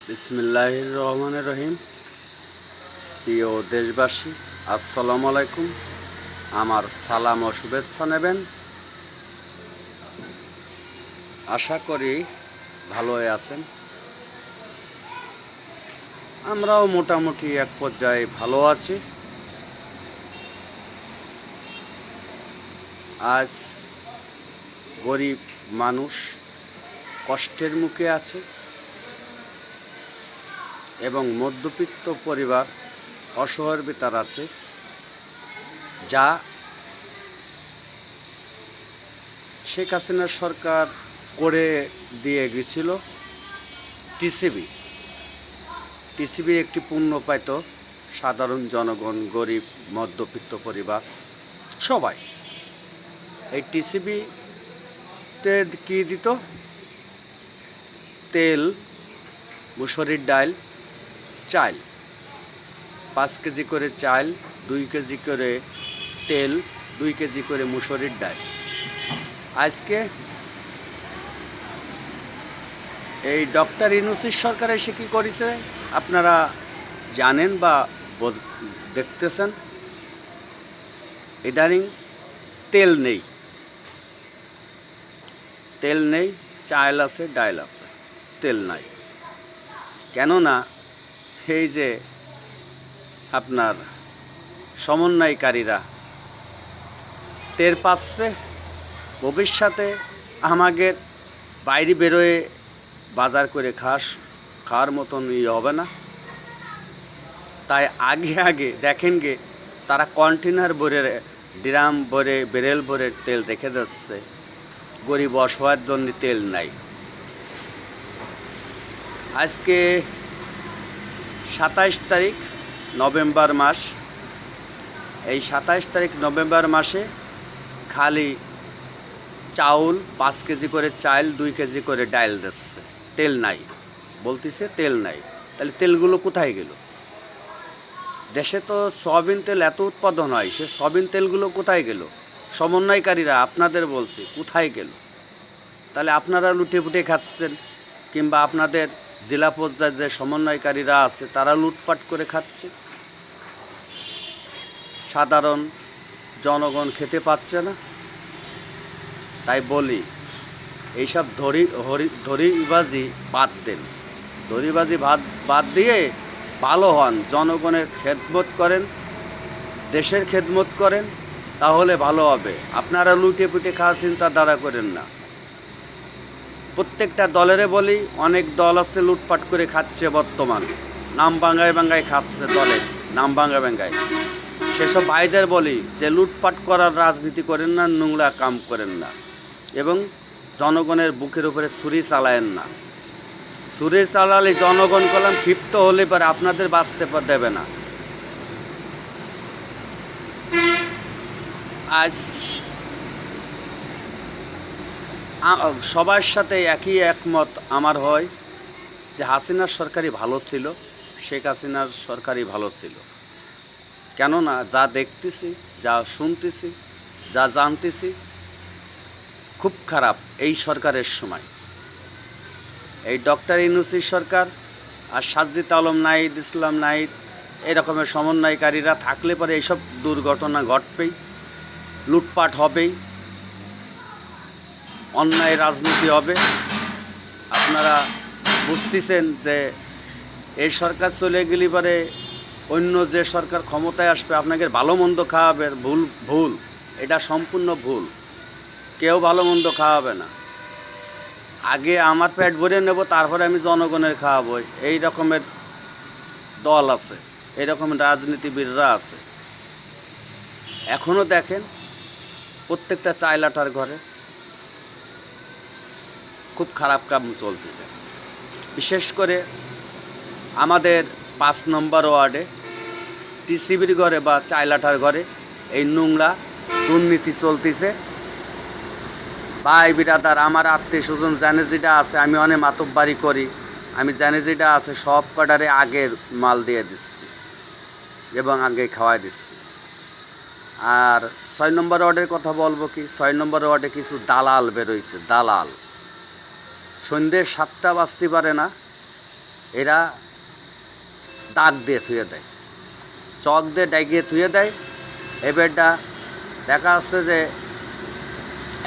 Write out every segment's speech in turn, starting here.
বিসমিল্লাহির রহমানির রহিম। প্রিয় দেশবাসী, আসসালামু আলাইকুম। আমার সালাম ও শুভেচ্ছা নেবেন। আশা করি ভালোই আছেন। আমরাও মোটামুটি এক পর্যায়ে ভালো আছি। আজ গরিব মানুষ কষ্টের মুখে আছে এবং মধ্যবিত্ত পরিবার অসহায়ের ভিতর আছে, যা শেখ হাসিনার সরকার করে দিয়ে গেছিল। টিসিবি একটি পূর্ণ পাইত সাধারণ জনগণ, গরিব মধ্যবিত্ত পরিবার সবাই। এই টিসিবিতে কী দিত? তেল, মুসুরির ডাল, চাল, 5 কেজি করে চাল, 2 কেজি করে তেল, 2 কেজি করে মুসুরির ডাল। আজকে এই ডক্টর ইউনূসের সরকার এসে কী করেছে আপনারা জানেন বা দেখতেছেন। ইদানিং তেল নেই, চাল আছে, ডাল আছে, তেল নাই। কেননা এই যে আপনার সমন্বয়কারীরা টের পাচ্ছে ভবিষ্যতে আমাদের বাইরে বেরোয় বাজার করে খাওয়ার মতন হবে না। তাই আগে দেখেন গে তারা কন্টেনার ভরে, ড্রাম ভরে, বেরেল ভরে তেল রেখে যাচ্ছে। গরিব অসহায়ের জন্য তেল নাই। আজকে 27 তারিখ নভেম্বর মাস। এই 27 তারিখ নভেম্বর মাসে খালি চাউল 5 কেজি করে চাল, 2 কেজি করে ডাল দিচ্ছে, তেল নাই বলতেছে, তেল নাই। তাহলে তেলগুলো কোথায় গেল? দেশে তো সয়াবিন তেল এত উৎপাদন হয়, সে সয়াবিন তেলগুলো কোথায় গেল? সমন্বয়কারীরা আপনাদের বলছে কোথায় গেল? তাহলে আপনারা লুটে খাচ্ছেন, কিংবা আপনাদের জেলা পর্যায়ে যে সমন্বয়কারীরা আছে তারা লুটপাট করে খাচ্ছে। সাধারণ জনগণ খেতে পাচ্ছে না। তাই বলি, এইসব ধরিবাজি বাদ দেন। ধরিবাজি বাদ দিয়ে ভালো হন, জনগণের খেদমত করেন, দেশের খেদমত করেন, তাহলে ভালো হবে। আপনারা লুটে পুটে খাওয়া চিন্তা দ্বারা করেন না। প্রত্যেকটা দলেরে বলি, অনেক দল আছে লুটপাট করে খাচ্ছে বর্তমান, নাম ভাঙ্গায় খাচ্ছে, দলের নাম ভাঙ্গায়। সেসব ভাইদের বলি যে লুটপাট করার রাজনীতি করেন না, নোংরা কাম করেন না, এবং জনগণের বুকের উপরে ছুরি চালায়েন না। ছুরি চালালে জনগণ কলম ক্ষিপ্ত হলে পরে আপনাদের বাঁচতে দেবে না। আজ সবার সাথে একই একমত আমার হয় যে হাসিনার সরকারই ভালো ছিল, শেখ হাসিনার সরকারই ভালো ছিল। কেননা যা দেখতেছি, যা শুনতেছি, যা জানতেছি, খুব খারাপ এই সরকারের সময়। এই ডক্টর ইউনূসের সরকার আর সাজ্জিদ আলম নাহিদ, ইসলাম নাহিদ, এরকমের সমন্বয়কারীরা থাকলে পরে এইসব দুর্ঘটনা ঘটবেই, লুটপাট হবেই, অন্যায় রাজনীতি হবে। আপনারা বুঝতেছেন যে এই সরকার চলে গেলে পরে অন্য যে সরকার ক্ষমতায় আসবে আপনাকে ভালো মন্দ খাওয়াবে। ভুল, এটা সম্পূর্ণ ভুল। কেউ ভালো মন্দ খাওয়াবে না। আগে আমার পেট ভরে নেব, তারপরে আমি জনগণের খাওয়াবো, এই রকমের দল আছে, এই রকমের রাজনীতিবিদরা আছে। এখনও দেখেন প্রত্যেকটা চাইলাটার ঘরে খুব খারাপ কাম চলতেছে। বিশেষ করে আমাদের 5 নম্বর ওয়ার্ডে টিসিবির ঘরে বা চাইলাটার ঘরে এই নোংরা দুর্নীতি চলতেছে। ভাই বিরাদার, আমার আত্মীয় স্বজন জানে যেটা আছে, আমি অনেক মাতব্বারি করি, আমি জানি যেটা আছে সব কটারে আগের মাল দিয়ে দিচ্ছি এবং আগে খাওয়াই দিচ্ছি। আর 6 নম্বর ওয়ার্ডের কথা বলবো কি, 6 নম্বর ওয়ার্ডে কিছু দালাল বেরোইছে। দালাল সন্ধ্যে 7টা বাজতে পারে না, এরা দাগ দিয়ে থুয়ে দেয়, চক দিয়ে ডাইগিয়ে থুয়ে দেয়। এবারটা দেখা যাচ্ছে যে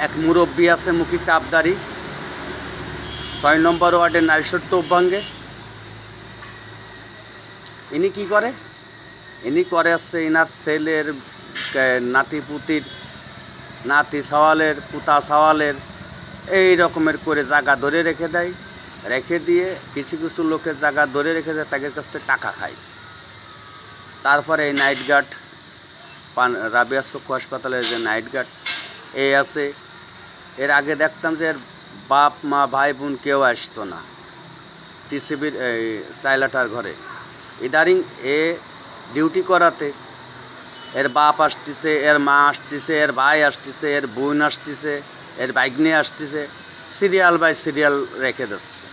এক মুরব্বী আছে মুখী চাপদারি 6 নম্বর ওয়ার্ডের নারীশ্বর টোপভাঙ্গে। ইনি কি করে? ইনি করে আসছে ইনার ছেলের নাতি পুতির, নাতি সওয়ালের, পুতা সওয়ালের এই রকমের করে জায়গা ধরে রেখে দেয়। রেখে দিয়ে কিছু কিছু লোকের জায়গা ধরে রেখে দেয়, তাদের কাছ থেকে টাকা খায়। তারপরে এই নাইট গার্ড, রাবিয়া চক্ষু হাসপাতালের যে নাইট গার্ড এই আছে, এর আগে দেখতাম যে এর বাপ মা ভাই বোন কেউ আসতো না টিসিবির এই চাইলাটার ঘরে। ইদারিং এ ডিউটি করাতে এর বাপ আসতেছে, এর মা আসতেছে, এর ভাই আসতেছে, এর বোন আসতেছে, এর বাইকনে আসতেছে, সিরিয়াল বাই সিরিয়াল রেখে দিচ্ছে।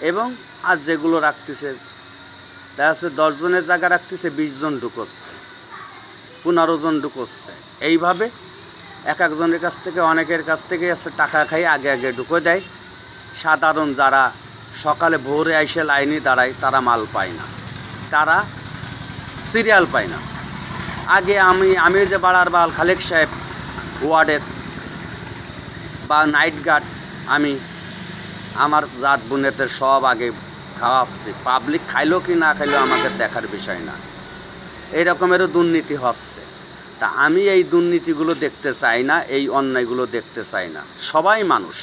এবং আর যেগুলো রাখতেছে দেখা যাচ্ছে 10 জনের জায়গা রাখতেছে 20 জন ঢুকোচ্ছে, 15 জন ঢুকোচ্ছে। এইভাবে এক একজনের কাছ থেকে, অনেকের কাছ থেকে আছে টাকা খাই আগে আগে ঢুকে দেয়। সাধারণ যারা সকালে ভোরে এসে লাইনে দাঁড়ায় তারা মাল পায় না, তারা সিরিয়াল পায় না। আগে আমি যে বাড়ার বাল খালেক সাহেব ওয়ার্ডের বা নাইট গার্ড, আমি আমার জাত বোনেদের সব আগে খাওয়াচ্ছি। পাবলিক খাইলো কি না খাইলো আমাকে দেখার বিষয় না। এই রকমেরও দুর্নীতি হচ্ছে। তা আমি এই দুর্নীতিগুলো দেখতে চাই না, এই অন্যায়গুলো দেখতে চাই না। সবাই মানুষ,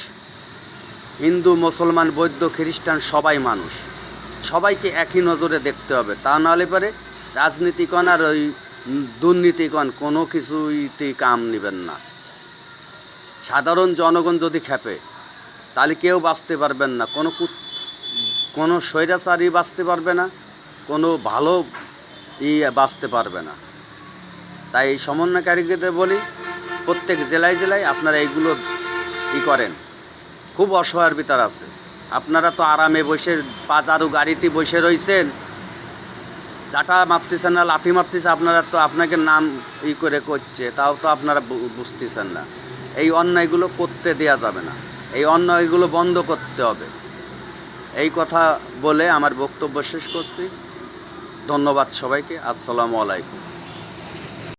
হিন্দু মুসলমান বৌদ্ধ খ্রিস্টান সবাই মানুষ, সবাইকে একই নজরে দেখতে হবে। তা নাহলে পরে রাজনীতিকণ আর ওই দুর্নীতিকণ কোনো কিছুইতেই কাম নেবেন না। সাধারণ জনগণ যদি খেপে তাহলে কেউ বাঁচতে পারবেন না, কোনো স্বৈরাচারী বাঁচতে পারবে না, কোনো ভালো বাঁচতে পারবে না। তাই এই সমন্বয়কারীদের বলি, প্রত্যেক জেলায় জেলায় আপনারা এইগুলো করেন। খুব অসহায়ের ভিতর আছে। আপনারা তো আরামে বসে বাজারও গাড়িতে বসে রয়েছেন, যাটা মাপতেছেন না, লাথি মাপতেছে, আপনারা তো আপনাকে নাম করে করছে, তাও তো আপনারা বুঝতেছেন না। এই অন্যায়গুলো করতে দেয়া যাবে না, এই অন্যায়গুলো বন্ধ করতে হবে। এই কথা বলে আমার বক্তব্য শেষ করছি। ধন্যবাদ সবাইকে। আসসালামু আলাইকুম।